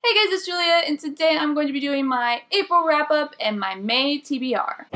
Hey guys, it's Julia, and today I'm going to be doing my April wrap-up and my May TBR.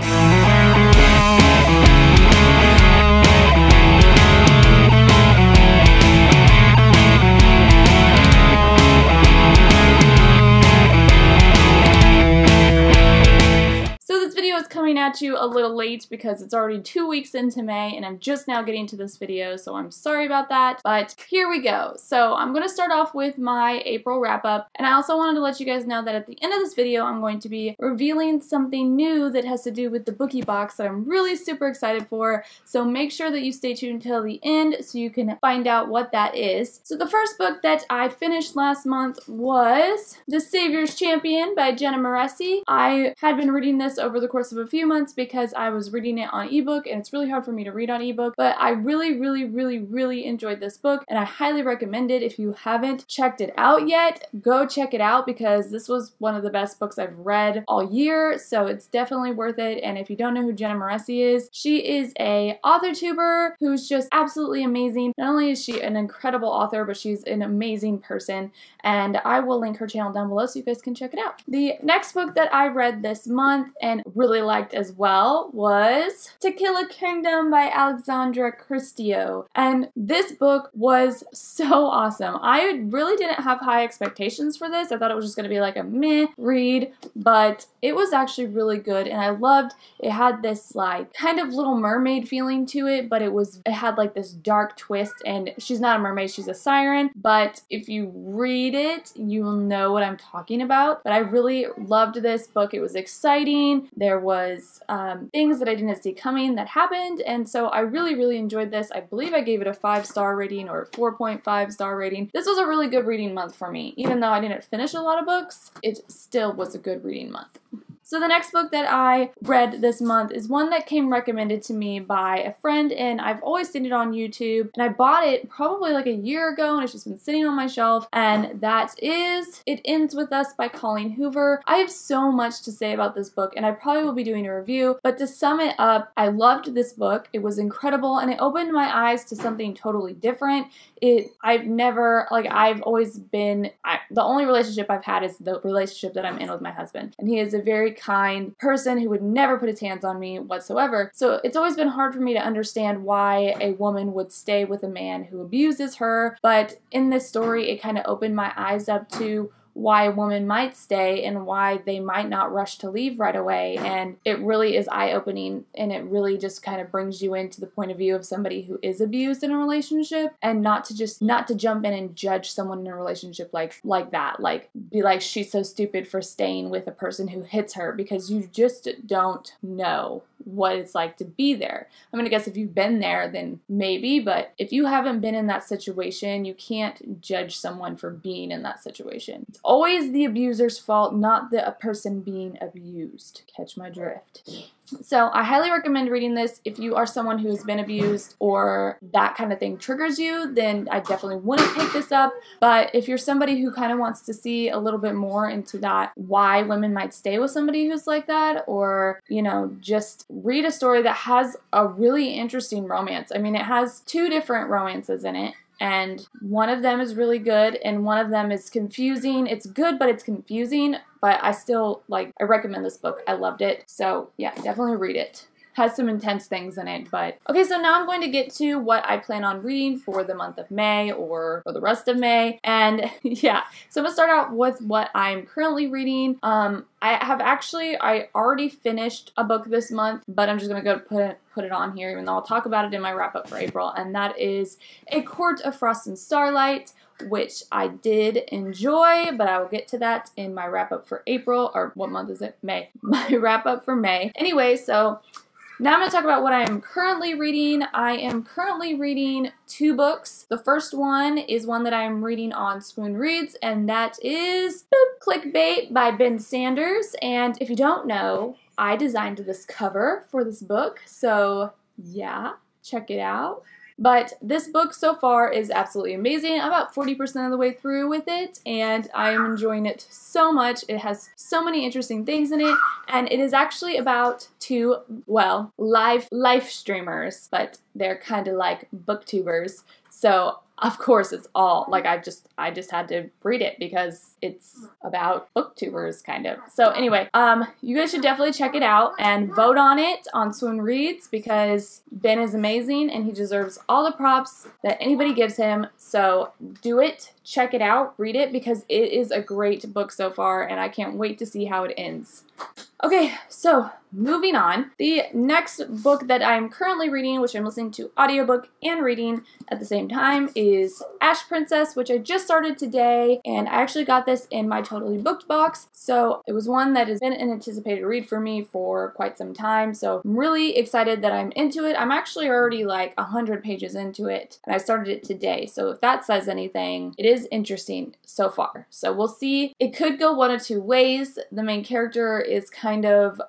Coming at you a little late because it's already 2 weeks into May and I'm just now getting to this video, so I'm sorry about that, but here we go. So I'm going to start off with my April wrap-up, and I also wanted to let you guys know that at the end of this video I'm going to be revealing something new that has to do with the Bookie Box that I'm really super excited for, so make sure that you stay tuned until the end so you can find out what that is. So the first book that I finished last month was The Savior's Champion by Jenna Moretti. I had been reading this over the course of a few months because I was reading it on ebook, and it's really hard for me to read on ebook, but I really enjoyed this book, and I highly recommend it. If you haven't checked it out yet, go check it out because this was one of the best books I've read all year, so it's definitely worth it. And if you don't know who Jenna Moretti is, she is a author tuber who's just absolutely amazing. Not only is she an incredible author, but she's an amazing person, and I will link her channel down below so you guys can check it out. The next book that I read this month and really liked as well was To Kill a Kingdom by Alexandra Christie, and this book was so awesome. I really didn't have high expectations for this. I thought it was just going to be like a meh read, but it was actually really good, and I loved it. Had this like kind of Little Mermaid feeling to it, but it had like this dark twist, and she's not a mermaid, she's a siren, but if you read it you will know what I'm talking about. But I really loved this book. It was exciting. There was things that I didn't see coming that happened, and so I really enjoyed this. I believe I gave it a 5-star rating or 4.5-star rating. This was a really good reading month for me. Even though I didn't finish a lot of books, it still was a good reading month. So the next book that I read this month is one that came recommended to me by a friend, and I've always seen it on YouTube, and I bought it probably like a year ago, and it's just been sitting on my shelf, and that is It Ends With Us by Colleen Hoover. I have so much to say about this book, and I probably will be doing a review, but to sum it up, I loved this book. It was incredible, and it opened my eyes to something totally different. I've always been, the only relationship I've had is the relationship that I'm in with my husband, and he is a very kind person who would never put his hands on me whatsoever. So it's always been hard for me to understand why a woman would stay with a man who abuses her, but in this story it kind of opened my eyes up to why a woman might stay and why they might not rush to leave right away, and it really is eye-opening, and it really just kind of brings you into the point of view of somebody who is abused in a relationship, and not to jump in and judge someone in a relationship like that, like be like, she's so stupid for staying with a person who hits her, because you just don't know what it's like to be there. I mean, I guess if you've been there then maybe, but if you haven't been in that situation, you can't judge someone for being in that situation. It's always the abuser's fault, not the person being abused. Catch my drift. So I highly recommend reading this. If you are someone who has been abused or that kind of thing triggers you, then I definitely wouldn't pick this up. But if you're somebody who kind of wants to see a little bit more into that, why women might stay with somebody who's like that, or, you know, just read a story that has a really interesting romance. I mean, it has 2 different romances in it, and one of them is really good and one of them is confusing. It's good, but it's confusing, but I recommend this book. I loved it. So yeah, definitely read it. Has some intense things in it, but okay, so now I'm going to get to what I plan on reading for the month of May or for the rest of May. And yeah, so I'm gonna start out with what I'm currently reading. I already finished a book this month, but I'm just gonna go put it on here, even though I'll talk about it in my wrap-up for April, and that is A Court of Frost and Starlight, which I did enjoy, but I will get to that in my wrap-up for April, or what month is it? May. My wrap-up for May. Anyway, so now I'm going to talk about what I am currently reading. I am currently reading 2 books. The first one is one that I am reading on Spoon Reads, and that is Clickbait by Ben Sanders. And if you don't know, I designed this cover for this book, so yeah, check it out. But this book so far is absolutely amazing. I'm about 40% of the way through with it, and I am enjoying it so much. It has so many interesting things in it, and it is actually about 2, well, live streamers, but they're kind of like booktubers. So of course it's all, like, I just had to read it because it's about booktubers, kind of. So anyway, you guys should definitely check it out and vote on it on Swoon Reads, because Ben is amazing and he deserves all the props that anybody gives him. So do it, check it out, read it, because it is a great book so far and I can't wait to see how it ends. Okay, so moving on. The next book that I'm currently reading, which I'm listening to audiobook and reading at the same time, is Ash Princess, which I just started today, and I actually got this in my Totally Booked box, so it was one that has been an anticipated read for me for quite some time, so I'm really excited that I'm into it. I'm actually already like 100 pages into it, and I started it today, so if that says anything, it is interesting so far. So we'll see. It could go one of two ways. The main character is kind of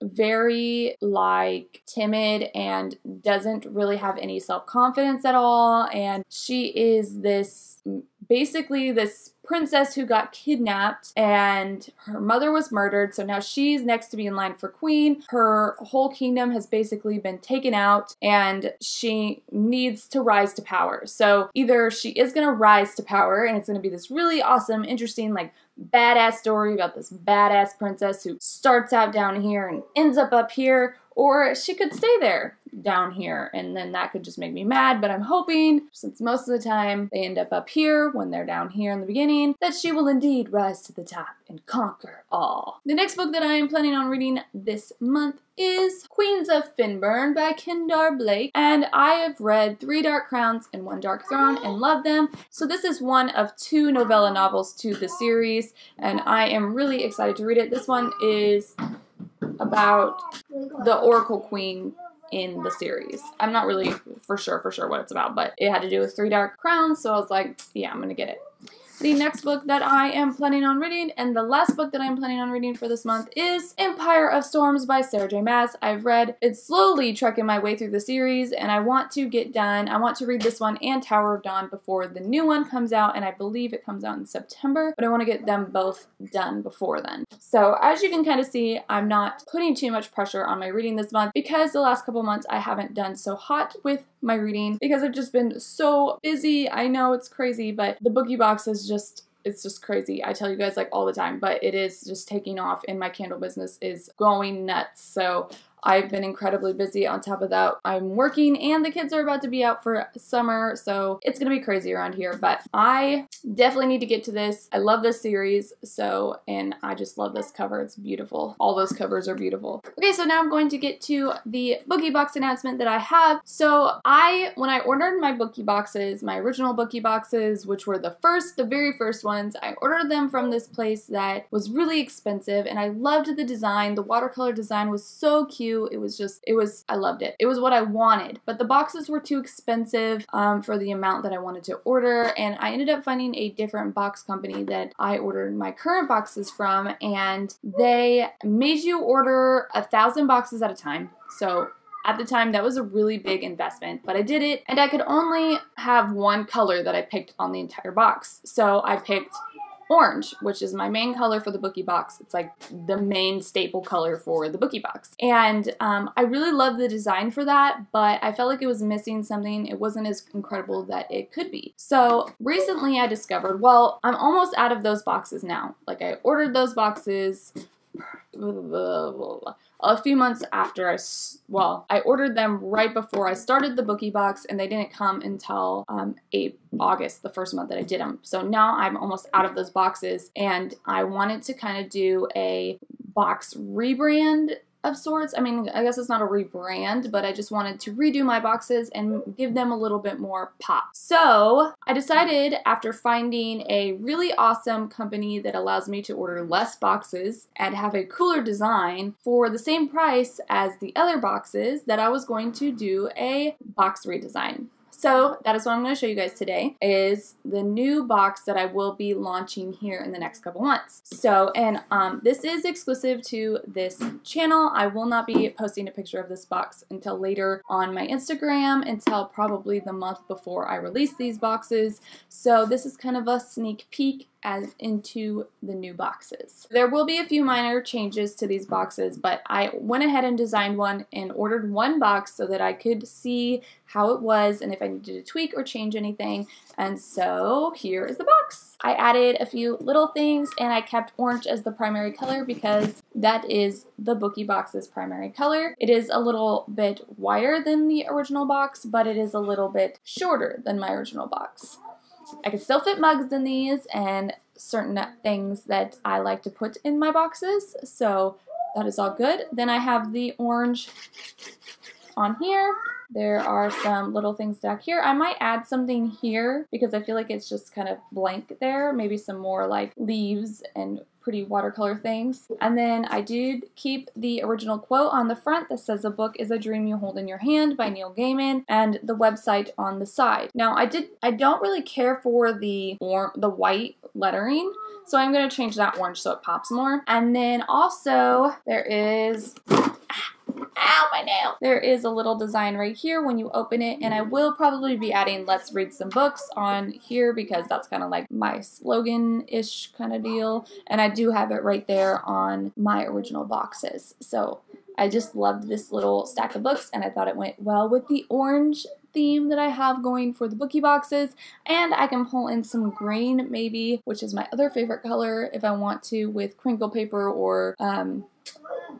very like timid and doesn't really have any self-confidence at all, and she is this basically this princess who got kidnapped and her mother was murdered, so now she's next to be in line for queen. Her whole kingdom has basically been taken out and she needs to rise to power. So either she is going to rise to power and it's going to be this really awesome, interesting, like badass story about this badass princess who starts out down here and ends up here, or she could stay there down here, and then that could just make me mad, but I'm hoping, since most of the time they end up here when they're down here in the beginning, that she will indeed rise to the top and conquer all. The next book that I am planning on reading this month is Queens of Finburn by Kendar Blake, and I have read 3 Dark Crowns and 1 Dark Throne and love them, so this is one of 2 novella novels to the series, and I am really excited to read it. This one is about the Oracle Queen in the series. I'm not really for sure what it's about, but it had to do with 3 Dark Crowns, so I was like, yeah, I'm gonna get it. The next book that I am planning on reading, and the last book that I'm planning on reading for this month, is Empire of Storms by Sarah J. Maas. I've read it, slowly trekking my way through the series, and I want to get done. I want to read this one and Tower of Dawn before the new one comes out, and I believe it comes out in September, but I want to get them both done before then. So as you can kind of see, I'm not putting too much pressure on my reading this month because the last couple months I haven't done so hot with my reading because I've just been so busy. I know it's crazy, but the Boogie Box is just, it's just crazy. I tell you guys like all the time, but it is just taking off and my candle business is going nuts. So I've been incredibly busy. On top of that, I'm working and the kids are about to be out for summer, so it's gonna be crazy around here, but I definitely need to get to this. I love this series, so, and I just love this cover. It's beautiful. All those covers are beautiful. Okay, so now I'm going to get to the Boogie Box announcement that I have. So when I ordered my Boogie Boxes, my original Boogie Boxes, which were the very first ones, I ordered them from this place that was really expensive, and I loved the design. The watercolor design was so cute. I loved it. It was what I wanted, but the boxes were too expensive for the amount that I wanted to order, and I ended up finding a different box company that I ordered my current boxes from, and they made you order 1,000 boxes at a time. So at the time, that was a really big investment, but I did it, and I could only have one color that I picked on the entire box. So I picked orange, which is my main color for the Boogie Box. It's like the main staple color for the Boogie Box. And I really love the design for that, but I felt like it was missing something. It wasn't as incredible that it could be. So recently I discovered, well, I'm almost out of those boxes now. Like I ordered those boxes a few months after I ordered them right before I started the Boogie Box, and they didn't come until August, the first month that I did them. So now I'm almost out of those boxes, and I wanted to kind of do a box rebrand of sorts. I mean, I guess it's not a rebrand, but I just wanted to redo my boxes and give them a little bit more pop. So I decided, after finding a really awesome company that allows me to order less boxes and have a cooler design for the same price as the other boxes, that I was going to do a box redesign. So that is what I'm going to show you guys today, is the new box that I will be launching here in the next couple months. So, and this is exclusive to this channel. I will not be posting a picture of this box until later on my Instagram, until probably the month before I release these boxes. So this is kind of a sneak peek into the new boxes. There will be a few minor changes to these boxes, but I went ahead and designed one and ordered one box so that I could see how it was, and if I needed to tweak or change anything. And so here is the box. I added a few little things and I kept orange as the primary color because that is the Boogie Box's primary color. It is a little bit wider than the original box, but it is a little bit shorter than my original box. I can still fit mugs in these and certain things that I like to put in my boxes, so that is all good. Then I have the orange on here. There are some little things back here. I might add something here because I feel like it's just kind of blank there. Maybe some more like leaves and pretty watercolor things. And then I did keep the original quote on the front that says, "A book is a dream you hold in your hand" by Neil Gaiman, and the website on the side. Now I don't really care for the white lettering, so I'm going to change that orange so it pops more. And then also there is ow, my nail. There is a little design right here when you open it, and I will probably be adding "Let's read some books" on here because that's kind of like my slogan-ish kind of deal, and I do have it right there on my original boxes. So I just loved this little stack of books, and I thought it went well with the orange theme that I have going for the Boogie boxes, and I can pull in some green maybe, which is my other favorite color if I want to, with crinkle paper or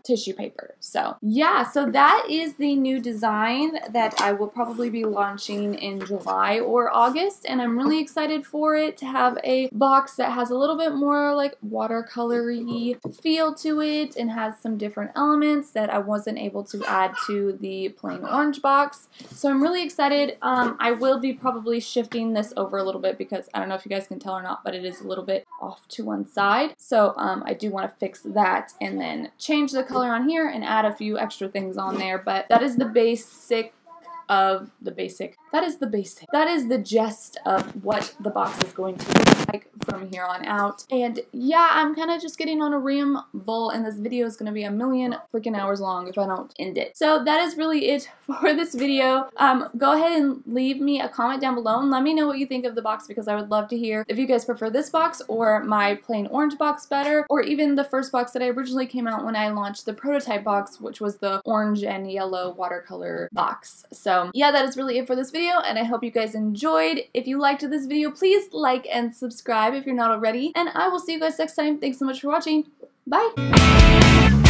tissue paper. So yeah, so that is the new design that I will probably be launching in July or August, and I'm really excited for it to have a box that has a little bit more like watercolory feel to it and has some different elements that I wasn't able to add to the plain orange box. So I'm really excited. I will be probably shifting this over a little bit because I don't know if you guys can tell or not, but it is a little bit off to one side. So I do want to fix that and then change the color on here and add a few extra things on there, but that is the basic of the basic. That is the basic. That is the gist of what the box is going to look like from here on out. And yeah, I'm kind of just getting on a ramble, and this video is going to be a million freaking hours long if I don't end it. So that is really it for this video. Go ahead and leave me a comment down below and let me know what you think of the box, because I would love to hear if you guys prefer this box or my plain orange box better, or even the first box that I originally came out when I launched the prototype box, which was the orange and yellow watercolor box. So yeah, that is really it for this video, and I hope you guys enjoyed. If you liked this video, please like and subscribe if you're not already, and I will see you guys next time. Thanks so much for watching. Bye!